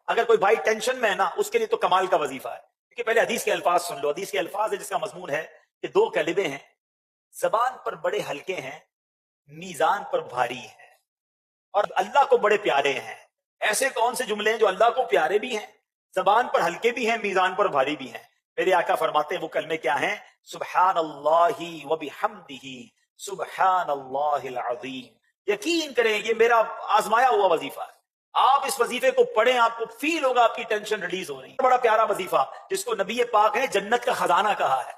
اگر کوئی بھائی ٹینشن میں ہے نا، اس کے لیے تو کمال کا وظیفہ ہے. کہ پہلے حدیث کے الفاظ سن لو. حدیث کے الفاظ ہے جس کا مضمون ہے کہ دو کلمے ہیں، زبان پر بڑے ہلکے ہیں، میزان پر بھاری ہیں، اور اللہ کو بڑے پیارے ہیں. ایسے کون سے جملے ہیں جو اللہ کو پیارے بھی ہیں، زبان پر ہلکے بھی ہیں، میزان پر بھاری بھی ہیں؟ میرے آقا فرماتے ہیں وہ کلمے کیا ہیں؟ سبحان اللہ و بحمدہ سبحان اللہ العظیم. یقین کریں یہ میرا آزمایا ہوا وظیفہ ہے. آپ اس وظیفے کو پڑھیں، آپ کو فیل ہوگا آپ کی ٹینشن ریلیز ہو رہی ہے. بڑا پیارا وظیفہ جس کو نبی پاک نے جنت کا خزانہ کہا ہے.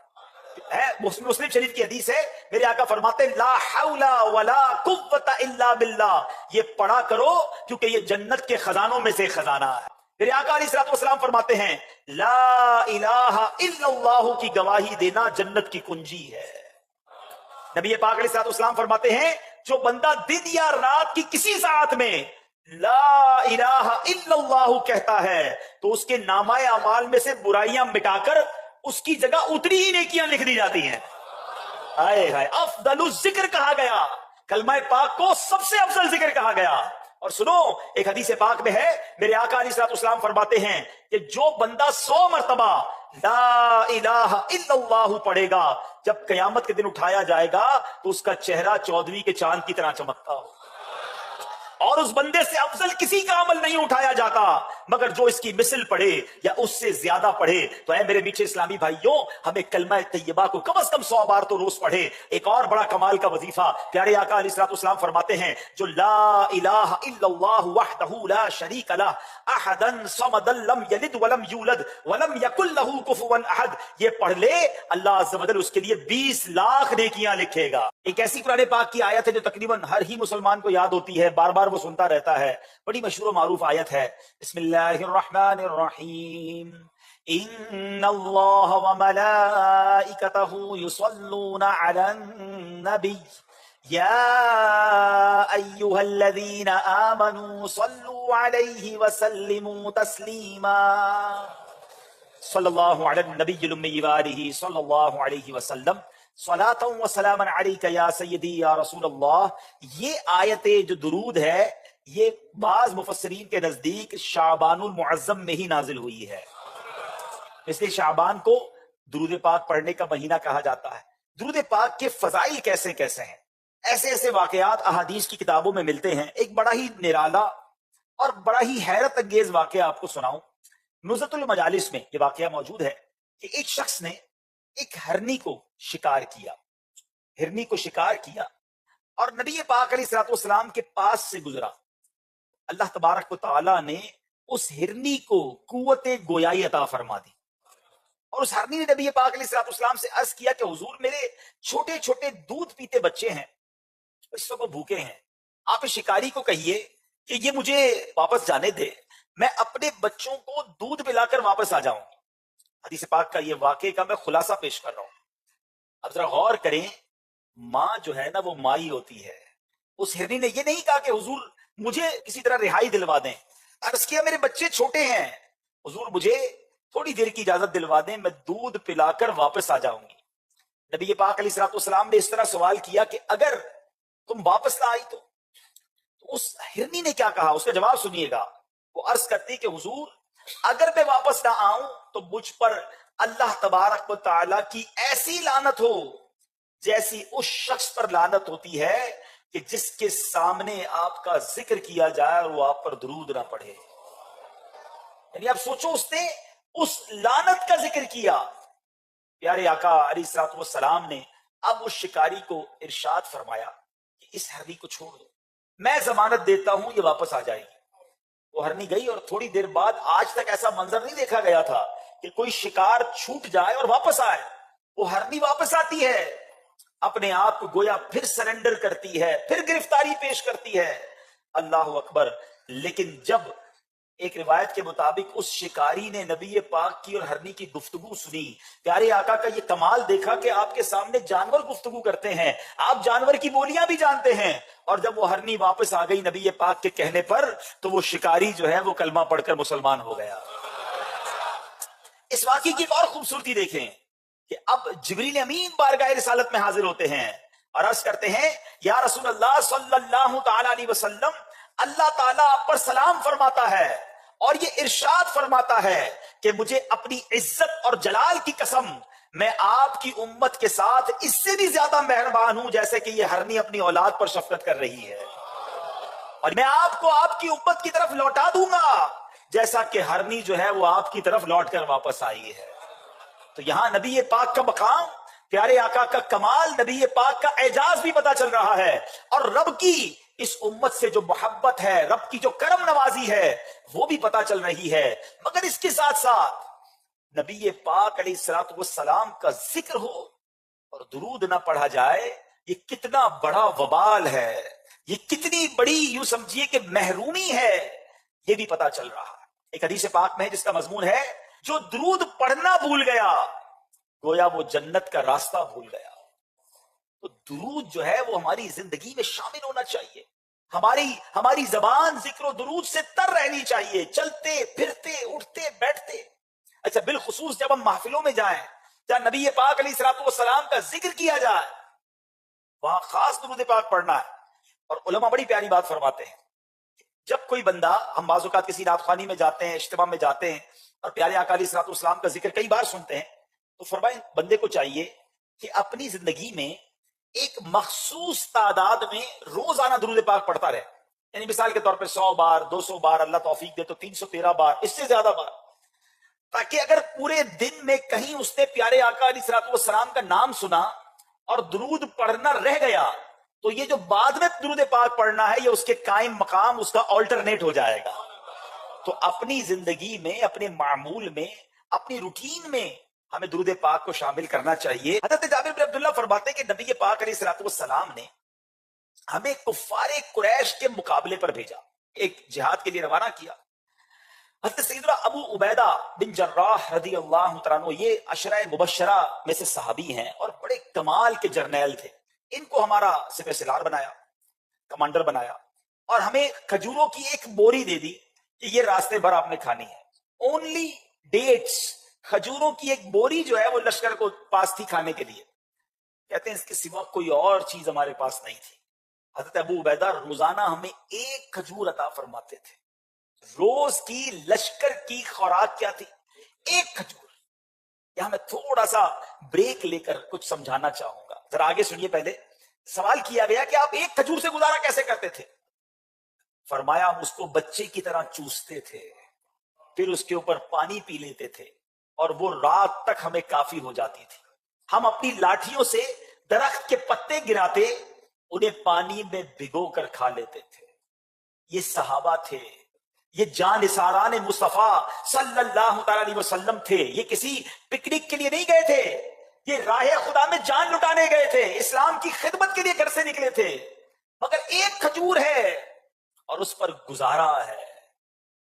مسلم شریف کی حدیث ہے، میرے آقا فرماتے ہیں لا حول ولا قوت الا باللہ. یہ پڑھا کرو کیونکہ یہ جنت کے خزانوں میں سے خزانہ ہے. میرے آقا علیہ الصلوۃ والسلام فرماتے ہیں لا الہ الا اللہ کی گواہی دینا جنت کی کنجی ہے. نبی پاک علیہ الصلوۃ والسلام فرماتے ہیں جو بندہ دن یا رات کی کسی ساعت میں لا الہ الا اللہ کہتا ہے تو اس کے نامہ اعمال میں سے برائیاں مٹا کر اس کی جگہ اتنی ہی نیکیاں لکھ دی جاتی ہیں. ہائے ہائے، افضل الذکر کہا گیا، کلمہ پاک کو سب سے افضل ذکر کہا گیا. اور سنو، ایک حدیث پاک میں ہے میرے آقا علیہ الصلوۃ والسلام فرماتے ہیں کہ جو بندہ 100 مرتبہ لا الہ الا اللہ پڑھے گا، جب قیامت کے دن اٹھایا جائے گا تو اس کا چہرہ 14ویں کے چاند کی طرح چمکتا ہو، اور اس بندے سے افضل کسی کا عمل نہیں اٹھایا جاتا مگر جو اس کی مثل پڑھے یا اس سے زیادہ پڑھے. تو اے میرے میٹھے اسلامی بھائیوں، ہمیں کلمہ طیبہ کو کم از کم 100 بار تو روز پڑھے. ایک اور بڑا کمال کا وظیفہ پیارے آقا علیہ الصلوۃ والسلام فرماتے ہیں جو لا الہ الا اللہ وحدہ لا شریک لہ احد صمد لم یلد ولم یولد ولم یکن لہ کفوا احد، یہ پڑھ لے اللہ عز و جل اس کے لیے 20 لاکھ نیکیاں لکھے گا. ایک ایسی قرآن پاک کی آیت ہے جو تقریباً ہر ہی مسلمان کو یاد ہوتی ہے، بار بار وہ سنتا رہتا ہے. بڑی مشہور و معروف آیت ہے، بسم اللہ الرحمن الرحیم ان اللہ وملائکتہ یصلون علی النبی یا ایہا الذین آمنوا صلوا علیہ وسلموا تسلیما. صلی اللہ علی النبی الامی وآلہ صلی اللہ علیہ وسلم صلاۃ و سلام علیک یا سیدی یا رسول اللہ. یہ آیت جو درود ہے یہ بعض مفسرین کے نزدیک شعبان المعظم میں ہی نازل ہوئی ہے، اس لیے شعبان کو درود پاک پڑھنے کا مہینہ کہا جاتا ہے. درود پاک کے فضائل کیسے کیسے ہیں، ایسے ایسے واقعات احادیث کی کتابوں میں ملتے ہیں. ایک بڑا ہی نرالا اور بڑا ہی حیرت انگیز واقعہ آپ کو سناؤں. نزہۃ المجالس میں یہ واقعہ موجود ہے کہ ایک شخص نے ایک ہرنی کو شکار کیا، ہرنی کو شکار کیا اور نبی پاک علیہ الصلوۃ والسلام کے پاس سے گزرا. اللہ تبارک و تعالی نے اس ہرنی کو قوت گویائی عطا فرما دی، اور اس ہرنی نے نبی پاک علیہ الصلوۃ والسلام سے عرض کیا کہ حضور میرے چھوٹے چھوٹے دودھ پیتے بچے ہیں، اس وقت بھوکے ہیں، آپ اس شکاری کو کہیے کہ یہ مجھے واپس جانے دے، میں اپنے بچوں کو دودھ پلا کر واپس آ جاؤں گی. حدیث پاک کا یہ واقعے کا میں خلاصہ پیش کر رہا ہوں. اب ذرا غور کریں، ماں جو ہے نا وہ ماں ہی ہوتی ہے. اس ہرنی نے یہ نہیں کہا کہ حضور مجھے کسی طرح رہائی دلوا دیں، عرض کیا میرے بچے چھوٹے ہیں، حضور مجھے تھوڑی دیر کی اجازت دلوا دیں، میں دودھ پلا کر واپس آ جاؤں گی. نبی پاک علیہ الصلوۃ والسلام نے اس طرح سوال کیا کہ اگر تم واپس نہ آئی تو اس ہرنی نے کیا کہا، اس کا جواب سنیے گا. وہ عرض کرتی کہ حضور اگر میں واپس نہ آؤں تو مجھ پر اللہ تبارک و تعالی کی ایسی لعنت ہو جیسی اس شخص پر لعنت ہوتی ہے کہ جس کے سامنے آپ کا ذکر کیا جائے اور وہ آپ پر درود نہ پڑھے. یعنی آپ سوچو، اس نے اس لعنت کا ذکر کیا. پیارے آقا علیہ الصلوۃ والسلام نے اب اس شکاری کو ارشاد فرمایا کہ اس ہرنی کو چھوڑ دو، میں ضمانت دیتا ہوں یہ واپس آ جائے گی. وہ ہرنی گئی اور تھوڑی دیر بعد، آج تک ایسا منظر نہیں دیکھا گیا تھا کہ کوئی شکار چھوٹ جائے اور واپس آئے. وہ ہرنی واپس آتی ہے، اپنے آپ کو گویا پھر سرنڈر کرتی ہے، پھر گرفتاری پیش کرتی ہے. اللہ اکبر. لیکن جب ایک روایت کے مطابق اس شکاری نے نبی پاک کی اور ہرنی کی گفتگو سنی، پیارے آقا کا یہ کمال دیکھا کہ آپ کے سامنے جانور گفتگو کرتے ہیں، آپ جانور کی بولیاں بھی جانتے ہیں. اور جب وہ ہرنی واپس آ گئی نبی پاک کے کہنے پر تو وہ شکاری جو ہے وہ کلمہ پڑھ کر مسلمان ہو گیا. اس واقعے کی ایک اور خوبصورتی دیکھیں کہ اب جبریل امین بارگاہ رسالت میں حاضر ہوتے ہیں اور عرض کرتے ہیں یا رسول اللہ صلی اللہ تعالی علیہ وسلم، اللہ تعالیٰ آپ پر سلام فرماتا ہے اور یہ ارشاد فرماتا ہے کہ مجھے اپنی عزت اور جلال کی قسم، میں آپ کی امت کے ساتھ اس سے بھی زیادہ مہربان ہوں جیسے کہ یہ ہرنی اپنی اولاد پر شفقت کر رہی ہے، اور میں آپ کو آپ کی امت کی طرف لوٹا دوں گا جیسا کہ ہرنی جو ہے وہ آپ کی طرف لوٹ کر واپس آئی ہے۔ تو یہاں نبی پاک کا مقام، پیارے آقا کا کمال، نبی پاک کا اعجاز بھی پتا چل رہا ہے، اور رب کی اس امت سے جو محبت ہے، رب کی جو کرم نوازی ہے، وہ بھی پتا چل رہی ہے۔ مگر اس کے ساتھ ساتھ نبی پاک علیہ الصلوۃ والسلام کا ذکر ہو اور درود نہ پڑھا جائے، یہ کتنا بڑا وبال ہے، یہ کتنی بڑی یوں سمجھیے کہ محرومی ہے، یہ بھی پتا چل رہا ہے۔ ایک حدیث پاک میں جس کا مضمون ہے، جو درود پڑھنا بھول گیا گویا وہ جنت کا راستہ بھول گیا۔ تو درود جو ہے وہ ہماری زندگی میں شامل ہونا چاہیے، ہماری زبان ذکر و درود سے تر رہنی چاہیے، چلتے پھرتے اٹھتے بیٹھتے۔ اچھا، بالخصوص جب ہم محفلوں میں جائیں جہاں نبی پاک علیہ الصلوۃ والسلام کا ذکر کیا جائے، وہاں خاص درود پاک پڑھنا ہے۔ اور علماء بڑی پیاری بات فرماتے ہیں، جب کوئی بندہ، ہم بعض اوقات کسی رات خوانی میں جاتے ہیں، اجتماع میں جاتے ہیں اور پیارے آقا علیہ الصلوۃ والسلام کا ذکر کئی بار سنتے ہیں، تو فرمائیں بندے کو چاہیے کہ اپنی زندگی میں ایک مخصوص تعداد میں روزانہ درود پاک پڑھتا رہے، یعنی مثال کے طور پہ 100 بار، 200 بار، اللہ توفیق دے تو 313 بار، اس سے زیادہ بار، تاکہ اگر پورے دن میں کہیں اس نے پیارے آقا علیہ الصلوۃ والسلام کا نام سنا اور درود پڑھنا رہ گیا تو یہ جو بعد میں درود پاک پڑھنا ہے یہ اس کے قائم مقام، اس کا آلٹرنیٹ ہو جائے گا۔ تو اپنی زندگی میں، اپنے معمول میں، اپنی روٹین میں ہمیں درود پاک کو شامل کرنا چاہیے۔ حضرت جابر بن عبداللہ فرماتے ہیں کہ نبی پاک علیہ الصلوۃ والسلام نے ہمیں کفار قریش کے مقابلے پر بھیجا، ایک جہاد کے لیے روانہ کیا۔ حضرت سیدنا ابو عبیدہ بن جراح رضی اللہ تعالیٰ عنہ، یہ عشرہ مبشرہ میں سے صحابی ہیں اور بڑے کمال کے جرنیل تھے۔ ان کو ہمارا سپہ سالار بنایا، کمانڈر بنایا، اور ہمیں کھجوروں کی ایک بوری دے دی کہ یہ راستے بھر آپ نے کھانی ہے۔ اونلی ڈیٹس، کھجوروں کی ایک بوری جو ہے وہ لشکر کو پاس تھی کھانے کے لیے۔ کہتے ہیں اس کے سوا کوئی اور چیز ہمارے پاس نہیں تھی۔ حضرت ابو عبیدہ روزانہ ہمیں ایک کھجور عطا فرماتے تھے۔ روز کی لشکر کی خوراک کیا تھی؟ ایک کھجور۔ یہاں میں تھوڑا سا بریک لے کر کچھ سمجھانا چاہوں گا، ذرا آگے سنیے۔ پہلے سوال کیا گیا کہ آپ ایک کھجور سے گزارا کیسے کرتے تھے؟ فرمایا ہم اس کو بچے کی طرح چوستے تھے، پھر اس کے اوپر پانی پی لیتے تھے اور وہ رات تک ہمیں کافی ہو جاتی تھی۔ ہم اپنی لاٹھیوں سے درخت کے پتے گراتے، انہیں پانی میں بھگو کر کھا لیتے تھے۔ یہ صحابہ تھے، یہ جانثاران مصطفیٰ صلی اللہ تعالی علیہ وسلم تھے۔ یہ کسی پکنک کے لیے نہیں گئے تھے، یہ راہ خدا میں جان لٹانے گئے تھے، اسلام کی خدمت کے لیے گھر سے نکلے تھے۔ مگر ایک کھجور ہے اور اس پر گزارا ہے۔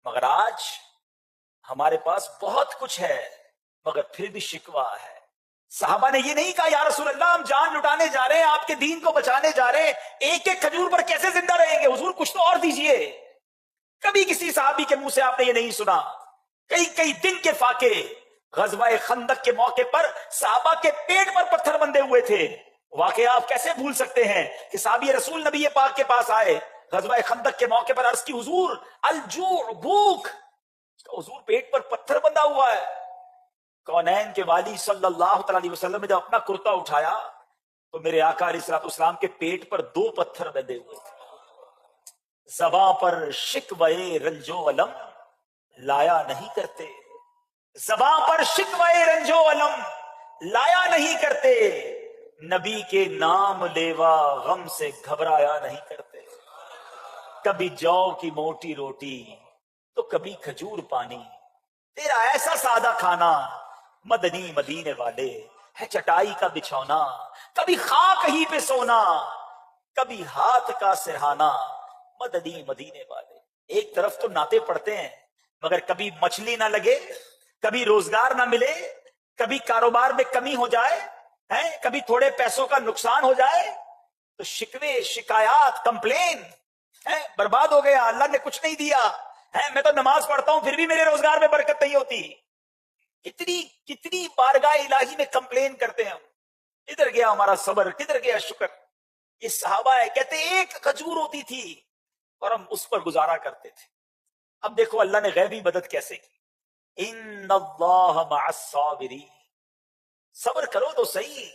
مگر آج ہمارے پاس بہت کچھ ہے مگر پھر بھی شکوہ ہے۔ صحابہ نے یہ نہیں کہا یا رسول اللہ ہم جان لٹانے جا رہے ہیں، آپ کے دین کو بچانے جا رہے ہیں، ایک ایک کھجور پر کیسے زندہ رہیں گے، حضور کچھ تو اور دیجئے۔ کبھی کسی صحابی کے منہ سے آپ نے یہ نہیں سنا۔ کئی کئی دن کے فاقے، غزوہ خندق کے موقع پر صحابہ کے پیٹ پر پتھر بندھے ہوئے تھے۔ واقعہ آپ کیسے بھول سکتے ہیں کہ صحابی رسول نبی پاک کے پاس آئے غزوہ خندق کے موقع پر، عرض کی حضور الجوع، بھوک۔ حضور پیٹ پر پتھر بندھا ہوا ہے۔ کونین کے والی صلی اللہ تعالی علیہ وسلم نے جب اپنا کرتا اٹھایا تو میرے آقا علیہ الصلوۃ والسلام کے پیٹ پر 2 پتھر بندھے ہوئے تھے۔ زباں پر شکوے رنج و علم لایا نہیں کرتے، زباں پر شکوے رنج و علم لایا نہیں کرتے، نبی کے نام لیوا غم سے گھبرایا نہیں کرتے۔ کبھی جو کی موٹی روٹی تو کبھی کھجور پانی، تیرا ایسا سادہ کھانا مدنی مدینے والے ہے چٹائی کا بچھونا، کبھی خاک ہی پہ سونا کبھی ہاتھ کا سرہانا مدنی مدینے والے۔ ایک طرف تو نعتیں پڑھتے ہیں مگر کبھی مچھلی نہ لگے، کبھی روزگار نہ ملے، کبھی کاروبار میں کمی ہو جائے، کبھی تھوڑے پیسوں کا نقصان ہو جائے تو شکوے، شکایات، کمپلین، برباد ہو گیا، اللہ نے کچھ نہیں دیا، میں تو نماز پڑھتا ہوں پھر بھی میرے روزگار میں برکت نہیں ہوتی۔ کتنی بارگاہ الہی میں کمپلین کرتے ہیں ہم، کدھر گیا ہمارا صبر، کدھر گیا شکر۔ یہ صحابہ ہے، کہتے ایک کھجور ہوتی تھی اور ہم اس پر گزارا کرتے تھے۔ اب دیکھو اللہ نے غیبی مدد کیسے کی، ان اللہ مع الصابرین، صبر کرو تو صحیح،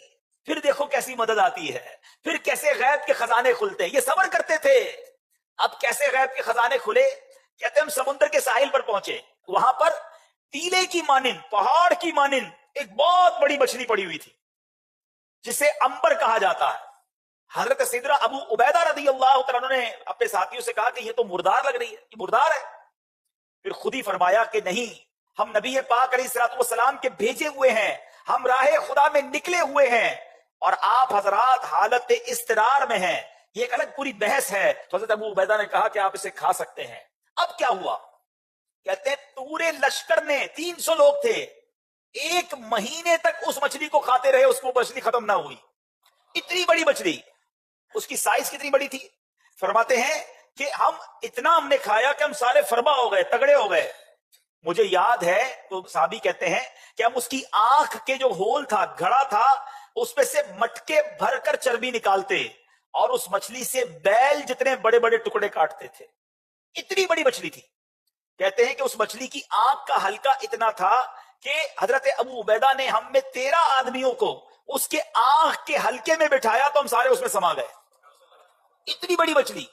پھر دیکھو کیسی مدد آتی ہے، پھر کیسے غیب کے خزانے کھلتے ہیں۔ یہ صبر کرتے تھے، اب کیسے غیب کے خزانے کھلے؟ کہتے ہیں ہم سمندر کے ساحل پر پہنچے، وہاں پر ٹیلے کی مانند، پہاڑ کی مانند ایک بہت بڑی مچھلی پڑی ہوئی تھی جسے امبر کہا جاتا ہے۔ حضرت سیدنا ابو عبیدہ رضی اللہ تعالیٰ عنہ نے اپنے ساتھیوں سے کہا کہ یہ تو مردار لگ رہی ہے، یہ مردار ہے۔ پھر خود ہی فرمایا کہ نہیں، ہم نبی پاک علیہ الصلوۃ والسلام کے بھیجے ہوئے ہیں، ہم راہ خدا میں نکلے ہوئے ہیں، اور آپ حضرات حالت اضطرار میں ہیں، یہ ایک الگ پوری بحث ہے۔ تو حضرت ابو عبیدہ نے کہا کہ آپ اسے کھا سکتے ہیں۔ اب کیا ہوا؟ کہتے ہیں پورے لشکر نے، 300 لوگ تھے، 1 مہینے تک اس مچھلی کو کھاتے رہے، اس کو مچھلی ختم نہ ہوئی۔ اتنی بڑی مچھلی، اس کی سائز کتنی بڑی تھی؟ فرماتے ہیں کہ ہم نے کھایا کہ ہم سارے فربا ہو گئے، تگڑے ہو گئے۔ مجھے یاد ہے، تو صحابی کہتے ہیں کہ ہم اس کی آنکھ کے جو ہول تھا، گھڑا تھا، اس پہ سے مٹکے بھر کر چربی نکالتے اور اس مچھلی سے بیل جتنے بڑے بڑے ٹکڑے کاٹتے تھے۔ اتنی بڑی مچھلی تھی۔ کہتے ہیں کہ اس مچھلی کی آنکھ کا حلقہ اتنا تھا کہ حضرت ابو عبیدہ نے ہم میں 13 آدمیوں کو اس کے آنکھ کے حلقے میں بٹھایا تو ہم سارے اس میں سما گئے۔ اتنی بڑی مچھلی۔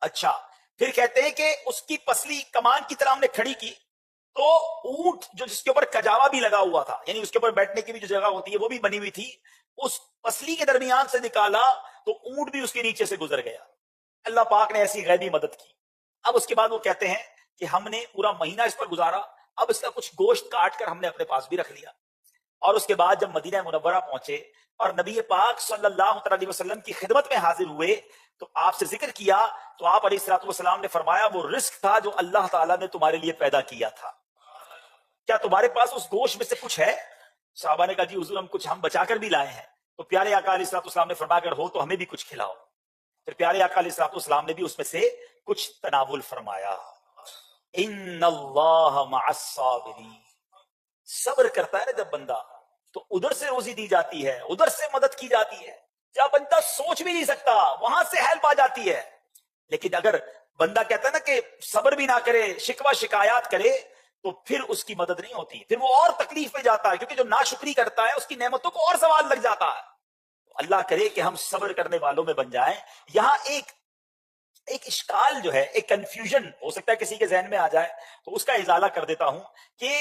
اچھا، پھر کہتے ہیں کہ اس کی پسلی کمان کی طرح ہم نے کھڑی کی تو اونٹ جو جس کے اوپر کجاوا بھی لگا ہوا تھا، یعنی اس کے اوپر بیٹھنے کی بھی جو جگہ ہوتی ہے وہ بھی بنی ہوئی تھی، اس پسلی کے درمیان سے نکالا تو اونٹ بھی اس کے نیچے سے گزر گیا۔ اللہ پاک نے ایسی غیبی مدد کی۔ اب اس کے بعد وہ کہتے ہیں کہ ہم نے پورا مہینہ اس پر گزارا، اب اس کا کچھ گوشت کاٹ کر ہم نے اپنے پاس بھی رکھ لیا، اور اس کے بعد جب مدینہ منورہ پہنچے اور نبی پاک صلی اللہ علیہ وسلم کی خدمت میں حاضر ہوئے تو آپ سے ذکر کیا تو آپ علیہ الصلوۃ والسلام نے فرمایا وہ رزق تھا جو اللہ تعالیٰ نے تمہارے لیے پیدا کیا تھا، کیا تمہارے پاس اس گوشت میں سے کچھ ہے؟ صحابہ نے کہا جی حضور ہم بچا کر بھی لائے ہیں۔ تو پیارے آقا علیہ الصلوۃ والسلام نے فرمایا اگر ہو تو ہمیں بھی کچھ کھلاؤ۔ پھر پیارے آقا علیہ الصلوۃ والسلام نے بھی اس میں سے کچھ تناول فرمایا۔ ان اللہ مع الصابرین، صبر کرتا ہے نا جب بندہ تو ادھر سے روزی دی جاتی ہے، ادھر سے مدد کی جاتی ہے، جب بندہ سوچ بھی نہیں سکتا وہاں سے ہیلپ آ جاتی ہے۔ لیکن اگر بندہ کہتا ہے نا کہ صبر بھی نہ کرے، شکوہ شکایات کرے، تو پھر اس کی مدد نہیں ہوتی، پھر وہ اور تکلیف میں جاتا ہے، کیونکہ جو ناشکری کرتا ہے اس کی نعمتوں کو اور سوال لگ جاتا ہے۔ اللہ کرے کہ ہم صبر کرنے والوں میں بن جائیں۔ یہاں ایک اشکال جو ہے، ایک کنفیوژن ہو سکتا ہے کسی کے ذہن میں آ جائے، تو اس کا ازالہ کر دیتا ہوں کہ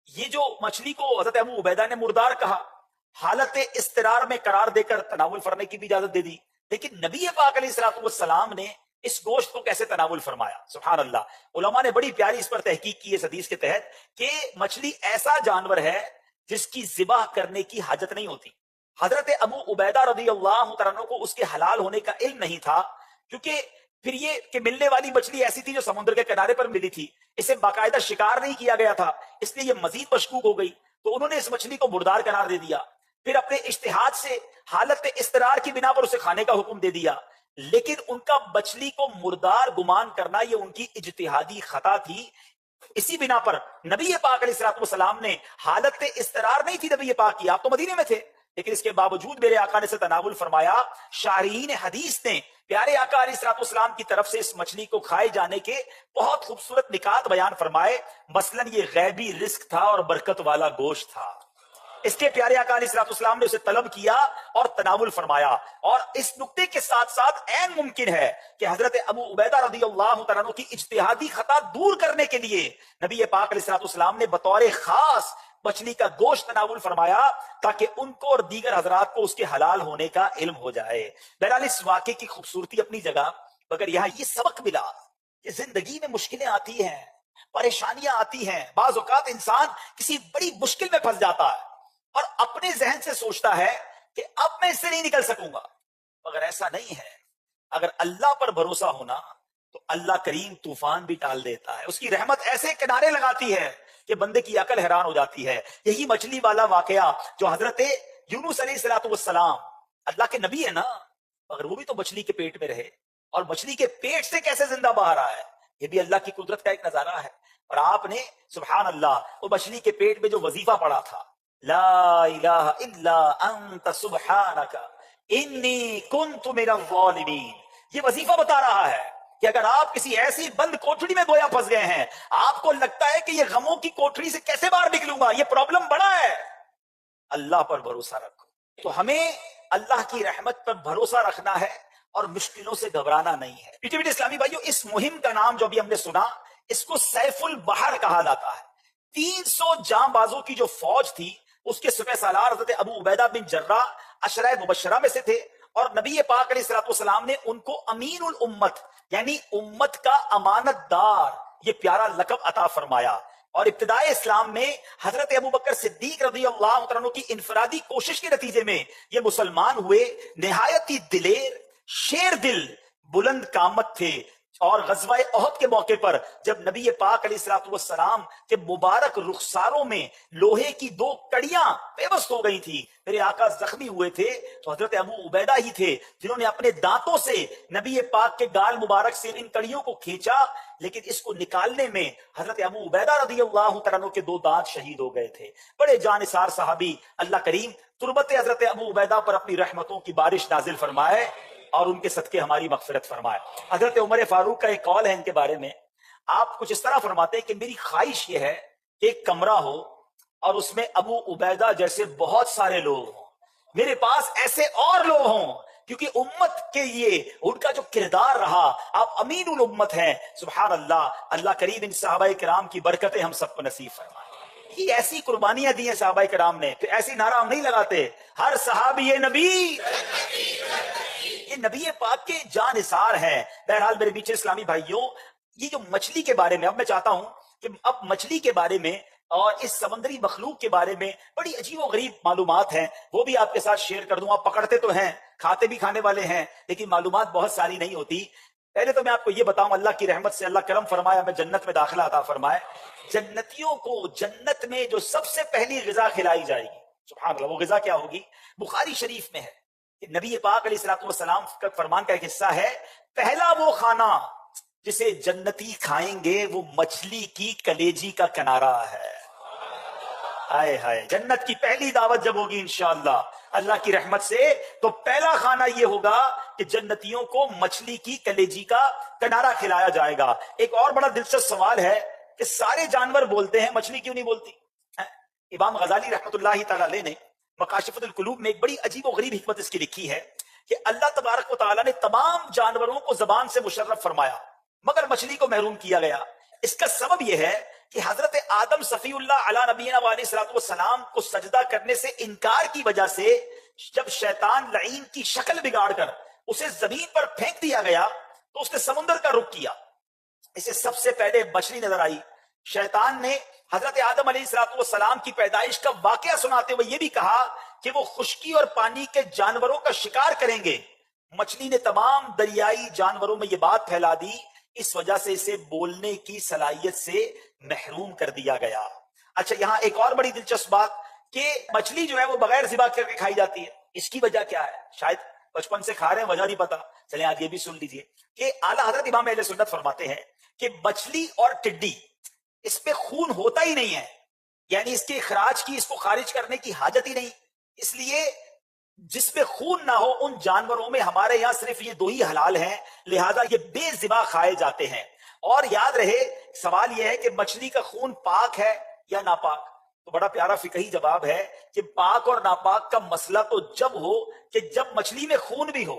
یہ جو مچھلی کو حضرت ابو عبیدہ نے مردار کہا، حالت اضطرار میں قرار دے کر تناول فرمانے کی بھی اجازت دے دی، لیکن نبی پاک علیہ الصلوۃ والسلام نے اس گوشت کو کیسے تناول فرمایا؟ سبحان اللہ، علماء نے بڑی پیاری اس پر تحقیق کی اس حدیث کے تحت کہ مچھلی ایسا جانور ہے جس کی ذبح کرنے کی حاجت نہیں ہوتی۔ حضرت ابو عبیدہ رضی اللہ عنہ کو اس کے حلال ہونے کا علم نہیں تھا، کیونکہ پھر یہ کہ ملنے والی مچھلی ایسی تھی جو سمندر کے کنارے پر ملی تھی، اسے باقاعدہ شکار نہیں کیا گیا تھا، اس لیے یہ مزید مشکوک ہو گئی، تو انہوں نے اس مچھلی کو مردار قرار دے دیا، پھر اپنے اجتہاد سے حالت اضطرار کی بنا پر اسے کھانے کا حکم دے دیا۔ لیکن ان کا مچھلی کو مردار گمان کرنا یہ ان کی اجتہادی خطا تھی۔ اسی بنا پر نبی پاک علیہ الصلوۃ والسلام نے حالت اضطرار نہیں تھی نبی پاک کی، آپ تو مدینے میں تھے، لیکن اس کے باوجود میرے آقا نے اسے تناول فرمایا۔ شارحین حدیث نے پیارے آقا علیہ الصلوۃ والسلام کی طرف سے اس مچھلی کو کھائے جانے کے بہت خوبصورت نکات بیان فرمائے، مثلاً یہ غیبی رزق تھا اور برکت والا گوشت تھا، اس کے پیارے آقا علیہ الصلوۃ والسلام نے اسے طلب کیا اور تناول فرمایا۔ اور اس نقطے کے ساتھ ساتھ عین ممکن ہے کہ حضرت ابو عبیدہ رضی اللہ تعالیٰ عنہ کی اجتہادی خطا دور کرنے کے لیے نبی پاک علیہ الصلوۃ والسلام نے بطور خاص مچھلی کا گوشت تناول فرمایا تاکہ ان کو اور دیگر حضرات کو اس کے حلال ہونے کا علم ہو جائے۔ بہرحال اس واقعے کی خوبصورتی اپنی جگہ، مگر یہاں یہ سبق ملا کہ زندگی میں مشکلیں آتی ہیں، پریشانیاں آتی ہیں، بعض اوقات انسان کسی بڑی مشکل میں پھنس جاتا ہے اور اپنے ذہن سے سوچتا ہے کہ اب میں اس سے نہیں نکل سکوں گا، مگر ایسا نہیں ہے۔ اگر اللہ پر بھروسہ ہونا تو اللہ کریم طوفان بھی ٹال دیتا ہے، اس کی رحمت ایسے کنارے لگاتی ہے کہ بندے کی عقل حیران ہو جاتی ہے۔ یہی مچھلی والا واقعہ جو حضرت یونس علیہ الصلوۃ والسلام اللہ کے نبی ہے نا، مگر وہ بھی تو مچھلی کے پیٹ میں رہے، اور مچھلی کے پیٹ سے کیسے زندہ باہر آیا ہے، یہ بھی اللہ کی قدرت کا ایک نظارہ ہے۔ اور آپ نے سبحان اللہ وہ مچھلی کے پیٹ میں جو وظیفہ پڑھا تھا، لا الہ الا انت سبحانک انی کنت من الظالمین، یہ وظیفہ بتا رہا ہے کہ اگر آپ کسی ایسی بند کوٹڑی میں گویا پھنس گئے ہیں، آپ کو لگتا ہے کہ یہ غموں کی کوٹڑی سے کیسے باہر نکلوں گا، یہ پرابلم بڑا ہے، اللہ پر بھروسہ رکھو۔ تو ہمیں اللہ کی رحمت پر بھروسہ رکھنا ہے اور مشکلوں سے گھبرانا نہیں ہے۔ پیٹے پیٹے اسلامی بھائیو، اس مہم کا نام جو ابھی ہم نے سنا، اس کو سیف البحر کہا جاتا ہے۔ 300 جاں بازوں کی جو فوج تھی، اس کے سپہ سالار حضرت ابو عبیدہ بن جراح عشرہ مبشرہ میں سے تھے، اور نبی پاک علیہ السلام نے ان کو امین الامت یعنی امت کا امانت دار یہ پیارا لقب عطا فرمایا۔ اور ابتدائے اسلام میں حضرت ابو بکر صدیق رضی اللہ عنہ کی انفرادی کوشش کے نتیجے میں یہ مسلمان ہوئے، نہایت ہی دلیر، شیر دل، بلند قامت تھے۔ اور غزوہ احد کے موقع پر جب نبی پاک علیہ السلام کے مبارک رخساروں میں لوہے کی 2 کڑیاں پیوست ہو گئی تھی، میرے آقا زخمی ہوئے تھے، تو حضرت ابو عبیدہ ہی تھے جنہوں نے اپنے دانتوں سے نبی پاک کے گال مبارک سے ان کڑیوں کو کھینچا، لیکن اس کو نکالنے میں حضرت ابو عبیدہ رضی اللہ عنہ کے 2 دانت شہید ہو گئے تھے۔ بڑے جانثار صحابی، اللہ کریم تربت حضرت ابو عبیدہ پر اپنی رحمتوں کی بارش نازل فرمائے اور ان کے صدقے ہماری مغفرت فرمائے۔ حضرت عمر فاروق کا ایک قول ہے ان کے بارے میں، آپ کچھ اس طرح فرماتے ہیں کہ میری خواہش یہ ہے کہ ایک کمرہ ہو اور اس میں ابو عبیدہ جیسے بہت سارے لوگ ہوں، میرے پاس ایسے اور لوگ ہوں، کیونکہ امت کے لیے ان کا جو کردار رہا، آپ امین الامت ہیں۔ سبحان اللہ، اللہ کریم ان صحابہ کرام کی برکتیں ہم سب کو نصیب فرمائے۔ یہ ایسی قربانیاں دی ہیں صحابہ کرام نے، پھر ایسی نعرہ ہم نہیں لگاتے، ہر صحابی نبی، یہ نبی پاک کے جان نثار ہیں۔ بہرحال میرے پیچھے اسلامی بھائیوں، یہ جو مچھلی کے بارے میں، اب میں چاہتا ہوں کہ اب مچھلی کے بارے میں اور اس سمندری مخلوق کے بارے میں بڑی عجیب و غریب معلومات ہیں، وہ بھی آپ کے ساتھ شیئر کر دوں۔ آپ پکڑتے تو ہیں، کھاتے بھی کھانے والے ہیں، لیکن معلومات بہت ساری نہیں ہوتی۔ پہلے تو میں آپ کو یہ بتاؤں، اللہ کی رحمت سے اللہ کرم فرمایا، میں جنت میں داخلہ عطا فرمائے۔ جنتیوں کو جنت میں جو سب سے پہلی غذا کھلائی جائے گی، سبحان اللہ، وہ غذا کیا ہوگی؟ بخاری شریف میں ہے کہ نبی پاک علیہ السلام کا فرمان کا ایک حصہ ہے، پہلا وہ کھانا جسے جنتی کھائیں گے وہ مچھلی کی کلیجی کا کنارہ ہے۔ ہائے ہائے، جنت کی پہلی دعوت جب ہوگی انشاءاللہ اللہ کی رحمت سے، تو پہلا کھانا یہ ہوگا کہ جنتیوں کو مچھلی کی کلیجی کا کنارہ کھلایا جائے گا۔ ایک اور بڑا دلچسپ سوال ہے کہ سارے جانور بولتے ہیں، مچھلی کیوں نہیں بولتی؟ امام غزالی رحمت اللہ تعالی علیہ نے مکاشفۃ القلوب میں ایک بڑی عجیب و غریب حکمت اس کی لکھی ہے کہ اللہ تبارک و تعالیٰ نے تمام جانوروں کو زبان سے مشرف فرمایا، مگر مچھلی کو محروم کیا گیا۔ اس کا سبب یہ ہے کہ حضرت آدم صفی اللہ علی نبینا علیہ السلام کو سجدہ کرنے سے انکار کی وجہ سے جب شیطان لعین کی شکل بگاڑ کر اسے زمین پر پھینک دیا گیا تو اس نے سمندر کا رخ کیا، اسے سب سے پہلے مچھلی نظر آئی۔ شیطان نے حضرت آدم علیہ السلام کی پیدائش کا واقعہ سناتے ہوئے یہ بھی کہا کہ وہ خشکی اور پانی کے جانوروں کا شکار کریں گے۔ مچھلی نے تمام دریائی جانوروں میں یہ بات پھیلا دی، اس وجہ سے اسے بولنے کی صلاحیت سے محروم کر دیا گیا۔ اچھا، یہاں ایک اور بڑی دلچسپ بات کہ مچھلی جو ہے وہ بغیر ذبح کر کے کھائی جاتی ہے، اس کی وجہ کیا ہے؟ شاید بچپن سے کھا رہے ہیں، وجہ نہیں پتا، چلیں آج یہ بھی سن لیجئے کہ اعلیٰ حضرت امام اہل سنت فرماتے ہیں کہ مچھلی اور ٹڈی، اس پہ خون ہوتا ہی نہیں ہے، یعنی اس کے اخراج کی، اس کو خارج کرنے کی حاجت ہی نہیں، اس لیے جس میں خون نہ ہو ان جانوروں میں ہمارے یہاں صرف یہ 2 ہی حلال ہیں، لہذا یہ بے ذبح کھائے جاتے ہیں۔ اور یاد رہے، سوال یہ ہے کہ مچھلی کا خون پاک ہے یا ناپاک؟ تو بڑا پیارا فقہی جواب ہے کہ پاک اور ناپاک کا مسئلہ تو جب ہو کہ جب مچھلی میں خون بھی ہو۔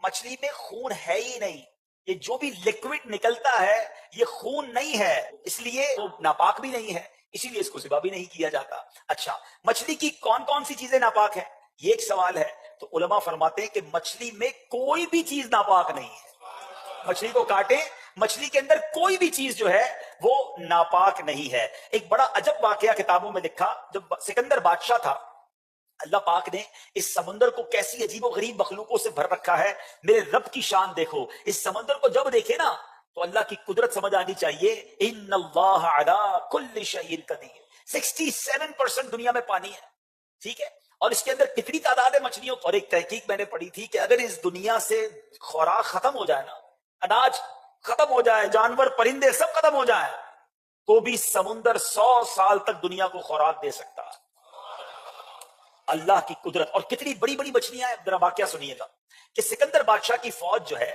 مچھلی میں خون ہے ہی نہیں، یہ جو بھی لیکوڈ نکلتا ہے یہ خون نہیں ہے، اس لیے وہ ناپاک بھی نہیں ہے، اسی لیے اس کو ذبح بھی نہیں کیا جاتا۔ اچھا، مچھلی کی کون کون سی چیزیں ناپاک ہیں، یہ ایک سوال ہے۔ تو علماء فرماتے ہیں کہ مچھلی میں کوئی بھی چیز ناپاک نہیں ہے، مچھلی کو کاٹیں، مچھلی کے اندر کوئی بھی چیز جو ہے وہ ناپاک نہیں ہے۔ ایک بڑا عجب واقعہ کتابوں میں لکھا، جب سکندر بادشاہ تھا، اللہ پاک نے اس سمندر کو کیسی عجیب و غریب مخلوقوں سے بھر رکھا ہے، میرے رب کی شان دیکھو۔ اس سمندر کو جب دیکھے نا تو اللہ کی قدرت سمجھ آنی چاہیے، ان اللہ علی کل شیء قدیر۔ 67% دنیا میں پانی ہے، ٹھیک ہے، اور اس کے اندر کتنی تعداد ہے مچھلیوں؟ اور ایک تحقیق میں نے پڑھی تھی کہ اگر اس دنیا سے خوراک ختم ہو جائے نا، اناج ختم ہو جائے، جانور پرندے سب ختم ہو جائیں، تو بھی سمندر 100 سال تک دنیا کو خوراک دے سکتا ہے۔ اللہ کی قدرت، اور کتنی بڑی بڑی مچھلیاں ہیں۔ ذرا واقعہ سنیے گا کہ سکندر بادشاہ کی فوج جو ہے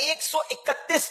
131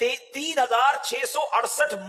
3668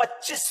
25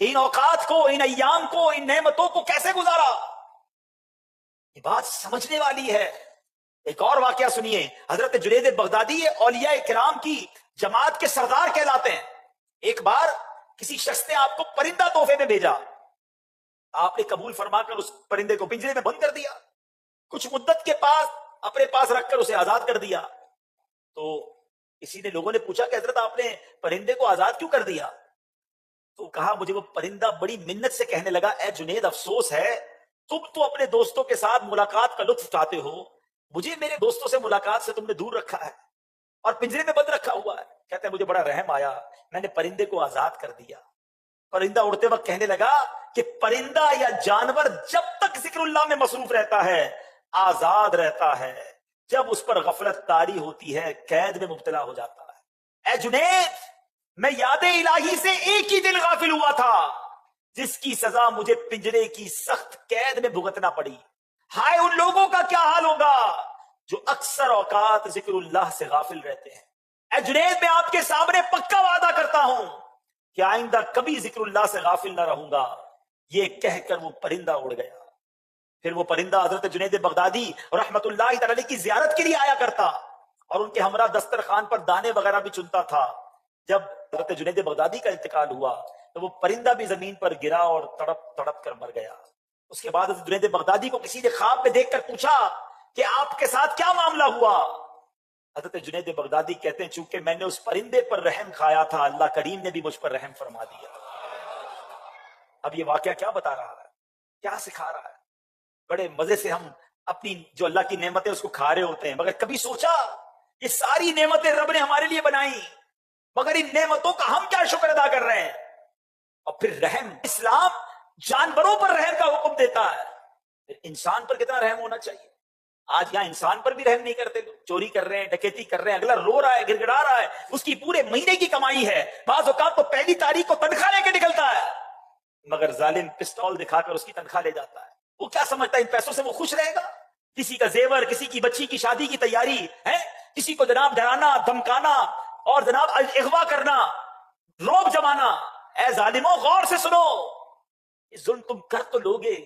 ان اوقات کو, ان ایام کو, ان نعمتوں کو کیسے گزارا. یہ بات سمجھنے والی ہے. ایک اور واقعہ سنیے. حضرت جنید بغدادی اولیاء کرام کی جماعت کے سردار کہلاتے ہیں. ایک بار کسی شخص نے آپ کو پرندہ تحفے میں بھیجا, آپ نے قبول فرما کر اس پرندے کو پنجرے میں بند کر دیا, کچھ مدت کے پاس اپنے پاس رکھ کر اسے آزاد کر دیا. تو کسی نے, لوگوں نے پوچھا کہ حضرت آپ نے پرندے کو آزاد کیوں کر دیا؟ تو کہا مجھے وہ پرندہ بڑی منت سے کہنے لگا, اے جنید افسوس ہے, تم تو اپنے دوستوں کے ساتھ ملاقات کا لطف اٹھاتے ہو, مجھے میرے دوستوں سے ملاقات سے تم نے دور رکھا ہے اور پنجرے میں بند رکھا ہوا ہے. کہتے ہیں مجھے بڑا رحم آیا, میں نے پرندے کو آزاد کر دیا. پرندہ اڑتے وقت کہنے لگا کہ پرندہ یا جانور جب تک ذکر اللہ میں مصروف رہتا ہے آزاد رہتا ہے, جب اس پر غفلت طاری ہوتی ہے قید میں مبتلا ہو جاتا ہے. اے جنید, میں یاد الہی سے ایک ہی دن غافل ہوا تھا جس کی سزا مجھے پنجرے کی سخت قید میں بھگتنا پڑی. ہائے ان لوگوں کا کیا حال ہوگا جو اکثر اوقات ذکر اللہ سے غافل رہتے ہیں. اے جنید, میں آپ کے سامنے پکا وعدہ کرتا ہوں کہ آئندہ کبھی ذکر اللہ سے غافل نہ رہوں گا. یہ کہہ کر وہ پرندہ اڑ گیا. پھر وہ پرندہ حضرت جنید بغدادی رحمت اللہ تعالی کی زیارت کے لیے آیا کرتا اور ان کے ہمراہ دسترخوان پر دانے وغیرہ بھی چنتا تھا. جب حضرت جنید بغدادی کا انتقال ہوا تو وہ پرندہ بھی زمین پر گرا اور تڑپ تڑپ کر مر گیا. اس کے بعد حضرت جنید بغدادی کو کسی نے خواب میں دیکھ کر پوچھا کہ آپ کے ساتھ کیا معاملہ ہوا؟ حضرت جنید بغدادی کہتے ہیں چونکہ میں نے اس پرندے پر رحم کھایا تھا, اللہ کریم نے بھی مجھ پر رحم فرما دیا. اب یہ واقعہ کیا بتا رہا ہے, کیا سکھا رہا ہے؟ بڑے مزے سے ہم اپنی جو اللہ کی نعمتیں اس کو کھا رہے ہوتے ہیں, مگر کبھی سوچا یہ ساری نعمتیں رب نے ہمارے لیے بنائی, مگر ان نعمتوں کا ہم کیا شکر ادا کر رہے ہیں؟ اور پھر رحم, اسلام جانوروں پر رحم کا حکم دیتا ہے, پھر انسان پر کتنا رحم ہونا چاہیے. آج یہاں انسان پر بھی رحم نہیں کرتے لوگ. چوری کر رہے ہیں, ڈکیتی کر رہے ہیں, اگلا رو رہا ہے, گڑ گڑا رہا ہے, اس کی پورے مہینے کی کمائی ہے, بعض اوقات تو پہلی تاریخ کو تنخواہ لے کے نکلتا ہے, مگر ظالم پسٹول دکھا کر اس کی تنخواہ لے جاتا ہے. وہ کیا سمجھتا ہے ان پیسوں سے وہ خوش رہے گا؟ کسی کا زیور, کسی کی بچی کی شادی کی تیاری ہے, کسی کو جناب ڈرانا, دھمکانا اور جناب اغوا کرنا, روب جمانا. اے ظالموں, غور سے سنو, یہ ظلم تم کر تو لوگے,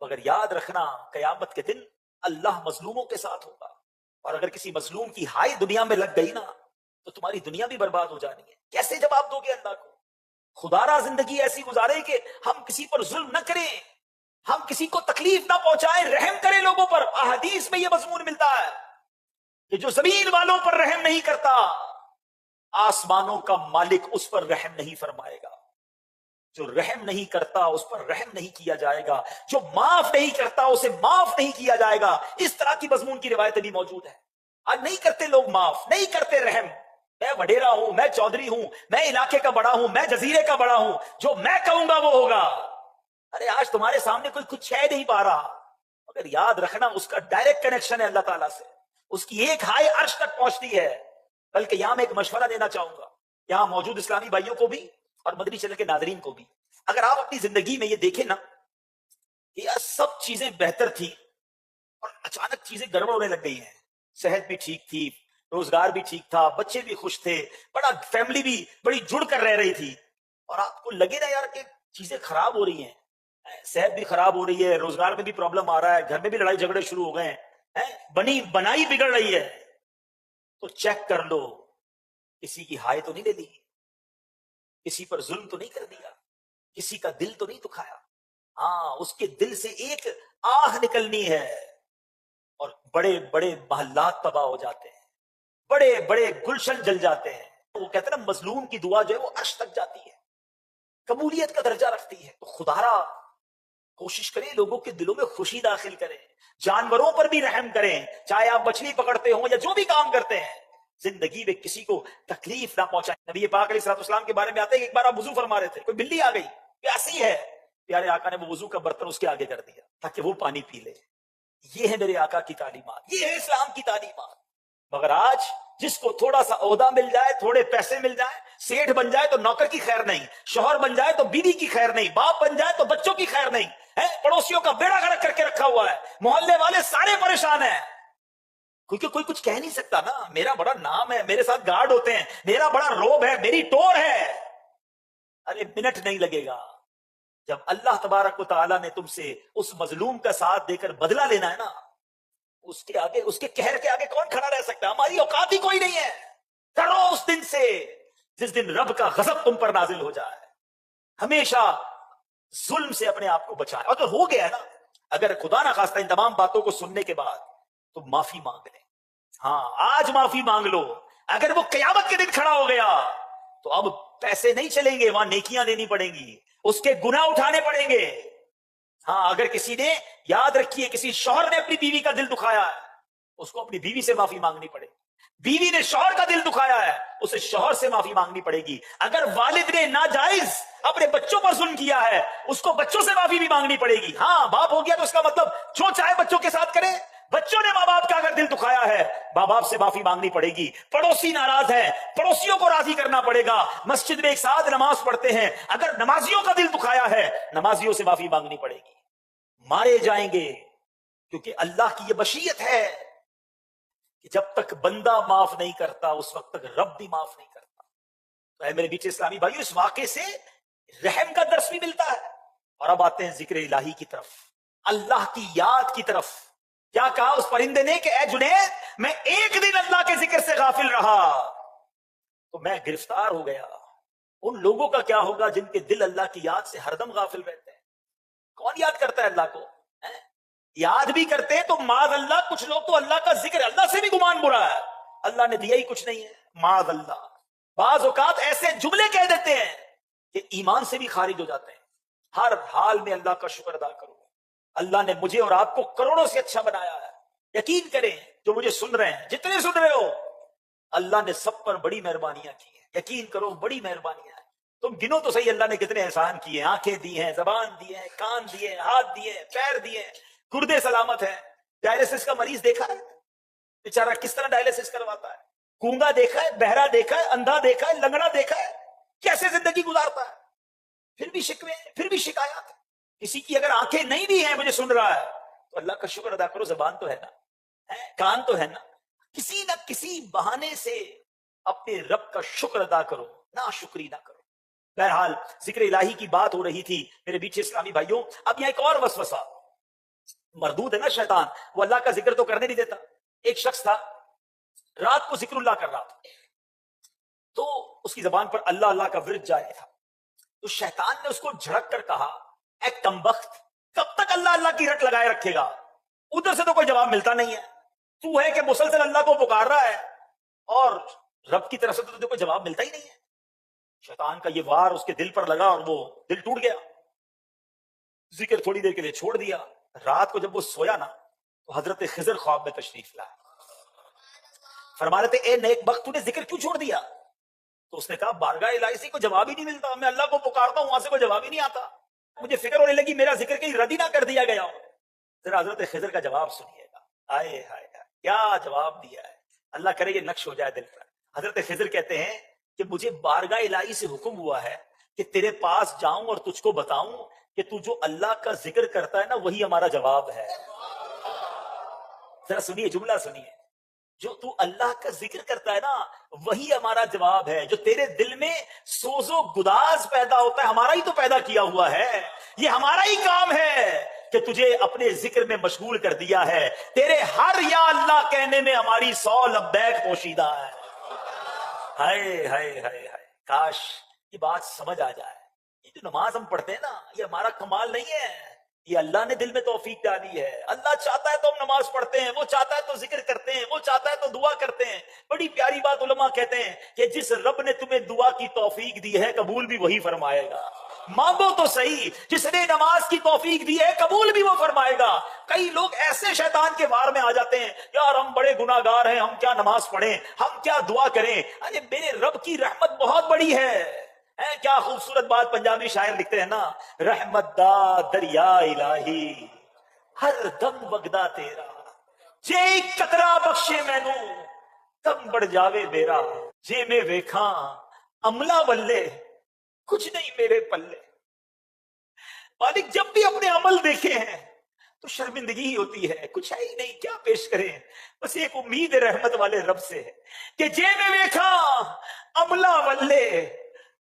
مگر یاد رکھنا قیامت کے دن اللہ مظلوموں کے ساتھ ہوگا, اور اگر کسی مظلوم کی ہائی دنیا میں لگ گئی نا تو تمہاری دنیا بھی برباد ہو جانی ہے. کیسے جواب دو گے اللہ کو؟ خدا را زندگی ایسی گزارے کہ ہم کسی پر ظلم نہ کریں, ہم کسی کو تکلیف نہ پہنچائیں, رحم کریں لوگوں پر. احادیث میں یہ مضمون ملتا ہے کہ جو زمین والوں پر رحم نہیں کرتا آسمانوں کا مالک اس پر رحم نہیں فرمائے گا. جو رحم نہیں کرتا اس پر رحم نہیں کیا جائے گا, جو معاف نہیں کرتا اسے معاف نہیں کیا جائے گا. اس طرح کی مضمون کی روایتیں بھی موجود ہیں. آج نہیں کرتے لوگ معاف, نہیں کرتے رحم. میں وڈیرا ہوں, میں چودھری ہوں, میں علاقے کا بڑا ہوں, میں جزیرے کا بڑا ہوں, جو میں کہوں گا وہ ہوگا. ارے آج تمہارے سامنے کوئی کچھ ہے نہیں پا رہا, مگر یاد رکھنا اس کا ڈائریکٹ کنیکشن ہے اللہ تعالیٰ سے, اس کی ایک ہائی عرش تک پہنچتی ہے. بلکہ یہاں میں ایک مشورہ دینا چاہوں گا یہاں موجود اسلامی بھائیوں کو بھی اور مدنی چینل کے ناظرین کو بھی. اگر آپ اپنی زندگی میں یہ دیکھیں نا کہ یہ سب چیزیں بہتر تھی اور اچانک چیزیں گڑبڑ ہونے لگ گئی ہیں, صحت بھی ٹھیک تھی, روزگار بھی ٹھیک تھا, بچے بھی خوش تھے, بڑا فیملی بھی بڑی جڑ کر رہ رہی تھی, اور آپ کو لگے نا یار کہ چیزیں خراب ہو رہی ہیں, صحت بھی خراب ہو رہی ہے, روزگار میں بھی پرابلم آ رہا ہے, گھر میں بھی لڑائی جھگڑے شروع ہو گئے ہیں, بنائی بگڑ رہی ہے, تو چیک کر لو کسی کی ہائے تو نہیں لے لی, کسی پر ظلم تو نہیں کر دیا, کسی کا دل تو نہیں دکھایا. ہاں, اس کے دل سے ایک آہ نکلنی ہے اور بڑے بڑے محلات تباہ ہو جاتے ہیں, بڑے بڑے گلشن جل جاتے ہیں. وہ کہتے ہیں نا مظلوم کی دعا جو ہے وہ عرش تک جاتی ہے, قبولیت کا درجہ رکھتی ہے. تو خدا را کوشش کریں لوگوں کے دلوں میں خوشی داخل کریں, جانوروں پر بھی رحم کریں, چاہے آپ مچھلی پکڑتے ہوں یا جو بھی کام کرتے ہیں, زندگی میں کسی کو تکلیف نہ پہنچائیں. نبی پاک علیہ الصلوۃ والسلام کے بارے میں آتے ہیں کہ ایک بار آپ وضو فرما رہے تھے, کوئی بلی آ گئی پیاسی ہے, پیارے آقا نے وہ وضو کا برتن اس کے آگے کر دیا تاکہ وہ پانی پی لے. یہ ہے میرے آقا کی تعلیمات, یہ ہے اسلام کی تعلیمات. مگر آج جس کو تھوڑا سا عہدہ مل جائے, تھوڑے پیسے مل جائیں, سیٹھ بن جائے تو نوکر کی خیر نہیں, شوہر بن جائے تو بیوی کی خیر نہیں, باپ بن جائے تو بچوں کی خیر نہیں, پڑوسیوں کا بیڑا غرق کر کے رکھا ہوا ہے, محلے والے سارے پریشان ہیں, کیونکہ کوئی کچھ کہہ نہیں سکتا نا. میرا بڑا نام ہے, میرے ساتھ گارڈ ہوتے ہیں, میرا بڑا روب ہے, میری ٹور ہے. ارے منٹ نہیں لگے گا. جب اللہ تبارک و تعالیٰ نے تم سے اس مظلوم کا ساتھ دے کر بدلہ لینا ہے نا، اس کے آگے، اس کے قہر کے آگے کون کھڑا رہ سکتا ہے؟ ہماری اوقات ہی کوئی نہیں ہے. ڈرو اس دن سے جس دن رب کا غضب تم پر نازل ہو جائے. ہمیشہ ظلم سے اپنے آپ کو بچائیں. اگر ہو گیا نا، اگر خدا نہ خواستہ ان تمام باتوں کو سننے کے بعد تو معافی مانگ لیں. ہاں آج معافی مانگ لو. اگر وہ قیامت کے دن کھڑا ہو گیا تو اب پیسے نہیں چلیں گے، وہاں نیکیاں دینی پڑیں گی، اس کے گناہ اٹھانے پڑیں گے. ہاں اگر کسی نے، یاد رکھیے، کسی شوہر نے اپنی بیوی کا دل دکھایا ہے، اس کو اپنی بیوی سے معافی مانگنی پڑے گی. بیوی نے شوہر کا دل دکھایا ہے، اسے شوہر سے معافی مانگنی پڑے گی. اگر والد نے ناجائز اپنے بچوں پر ظلم کیا ہے، اس کو بچوں سے معافی بھی مانگنی پڑے گی. ہاں باپ ہو گیا تو اس کا مطلب جو چاہے بچوں کے ساتھ کرے. بچوں نے ماں باپ کا اگر دل دکھایا ہے، ماں باپ سے معافی مانگنی پڑے گی. پڑوسی ناراض ہے، پڑوسیوں کو راضی کرنا پڑے گا. مسجد میں ایک ساتھ نماز پڑھتے ہیں، اگر نمازیوں کا دل دکھایا ہے، نمازیوں سے معافی مانگنی پڑے گی. مارے جائیں گے کیونکہ اللہ کی یہ مشیت ہے کہ جب تک بندہ معاف نہیں کرتا اس وقت تک رب بھی معاف نہیں کرتا. تو اے میرے بیچے اسلامی بھائیو، اس واقعے سے رحم کا درس بھی ملتا ہے. اور اب آتے ہیں ذکر الہی کی طرف، اللہ کی یاد کی طرف. کیا کہا اس پرندے نے کہ اے جنید، میں ایک دن اللہ کے ذکر سے غافل رہا تو میں گرفتار ہو گیا. ان لوگوں کا کیا ہوگا جن کے دل اللہ کی یاد سے ہر دم غافل رہتے ہیں؟ کون یاد کرتا ہے اللہ کو؟ یاد بھی کرتے ہیں تو معاذ اللہ، کچھ لوگ تو اللہ کا ذکر، اللہ سے بھی گمان برا ہے، اللہ نے دیا ہی کچھ نہیں ہے، معاذ اللہ. بعض اوقات ایسے جملے کہہ دیتے ہیں کہ ایمان سے بھی خارج ہو جاتے ہیں. ہر حال میں اللہ کا شکر ادا کرو. اللہ نے مجھے اور آپ کو کروڑوں سے اچھا بنایا ہے. یقین کریں جو مجھے سن رہے ہیں، جتنے سن رہے ہو، اللہ نے سب پر بڑی مہربانیاں کی ہیں. یقین کرو بڑی مہربانیاں ہیں. تم گنو تو صحیح اللہ نے کتنے احسان کیے ہیں. آنکھیں دی ہیں، زبان دی ہیں، کان دیے ہیں، ہاتھ دیے ہیں، پیر دیے ہیں، گردے سلامت ہیں. ڈائلسس کا مریض دیکھا ہے بیچارہ کس طرح ڈائلسس کرواتا ہے؟ گونگا دیکھا ہے، بہرا دیکھا ہے، اندھا دیکھا ہے، لنگڑا دیکھا ہے، کیسے زندگی گزارتا ہے. پھر بھی شکوے، پھر بھی شکایات. کسی کی اگر آنکھیں نہیں بھی ہیں، مجھے سن رہا ہے، تو اللہ کا شکر ادا کرو. زبان تو ہے نا، کان تو ہے نا، کسی نہ کسی بہانے سے اپنے رب کا شکر ادا کرو، نہ شکری نہ کرو. بہرحال ذکر الہی کی بات ہو رہی تھی میرے بیچ اسلامی بھائیوں. اب یہاں ایک اور وسوسہ، مردود ہے نا شیطان، وہ اللہ کا ذکر تو کرنے نہیں دیتا. ایک شخص تھا، رات کو ذکر اللہ کر رہا تھا، تو اس کی زبان پر اللہ اللہ کا ورد جاری تھا. تو شیطان نے اس کو جھڑک کر کہا، اے کمبخت، کب تک اللہ اللہ کی رٹ لگائے رکھے گا؟ ادھر سے تو کوئی جواب ملتا نہیں ہے، تو ہے کہ مسلسل اللہ کو پکار رہا ہے اور رب کی طرف سے تو کوئی جواب ملتا ہی نہیں ہے. شیطان کا یہ وار اس کے دل پر لگا اور وہ دل ٹوٹ گیا. ذکر تھوڑی دیر کے لیے چھوڑ دیا. رات کو جب وہ سویا نا تو حضرت خضر خواب میں تشریف لائے. فرما رہے تھے، اے نیک بخت، تو نے ذکر کیوں چھوڑ دیا؟ تو اس نے کہا، بارگاہ الہی سے کوئی جواب ہی نہیں ملتا، میں اللہ کو پکارتا ہوں، وہاں سے کوئی جواب ہی نہیں آتا. مجھے فکر ہونے لگی میرا ذکر کہیں رد ہی نہ کر دیا گیا ہو. ذرا حضرت خضر کا جواب سنیے گا. آئے ہائے کیا جواب دیا ہے! اللہ کرے یہ نقش ہو جائے دل پر. حضرت خضر کہتے ہیں کہ مجھے بارگاہ الہی سے حکم ہوا ہے کہ تیرے پاس جاؤں اور تجھ کو بتاؤں کہ تو جو اللہ کا ذکر کرتا ہے نا، وہی ہمارا جواب ہے. ذرا سنیے، جملہ سنیے، جو تو اللہ کا ذکر کرتا ہے نا وہی ہمارا جواب ہے. جو تیرے دل میں سوز و گداز پیدا ہوتا ہے، ہمارا ہی تو پیدا کیا ہوا ہے. یہ ہمارا ہی کام ہے کہ تجھے اپنے ذکر میں مشغول کر دیا ہے. تیرے ہر یا اللہ کہنے میں ہماری 100 لبیک پوشیدہ ہے. ہائے ہائے ہائے ہائے، کاش یہ بات سمجھ آ جائے. یہ جو نماز ہم پڑھتے ہیں نا، یہ ہمارا کمال نہیں ہے، یہ اللہ نے دل میں توفیق ڈالی ہے. اللہ چاہتا ہے تو ہم نماز پڑھتے ہیں، وہ چاہتا ہے تو ذکر کرتے ہیں، وہ چاہتا ہے تو دعا کرتے ہیں. بڑی پیاری بات علماء کہتے ہیں کہ جس رب نے تمہیں دعا کی توفیق دی ہے، قبول بھی وہی فرمائے گا. مانگو تو صحیح، جس نے نماز کی توفیق دی ہے قبول بھی وہ فرمائے گا. کئی لوگ ایسے شیطان کے وار میں آ جاتے ہیں، یار ہم بڑے گناہ گار ہیں، ہم کیا نماز پڑھیں، ہم کیا دعا کریں. ارے میرے رب کی رحمت بہت بڑی ہے. کیا خوبصورت بات پنجابی شاعر لکھتے ہیں نا، رحمت دا دریا الہی ہر دم وگدا تیرا، جے قطرہ بخشے مینو کم بڑھ جاوے میرا، جے میں ویکھاں عملہ ولے کچھ نہیں میرے پلے. مالک جب بھی اپنے عمل دیکھے ہیں تو شرمندگی ہی ہوتی ہے، کچھ ہے ہی نہیں، کیا پیش کریں. بس ایک امید رحمت والے رب سے ہے کہ جے میں ویکھاں عملہ ولے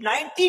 90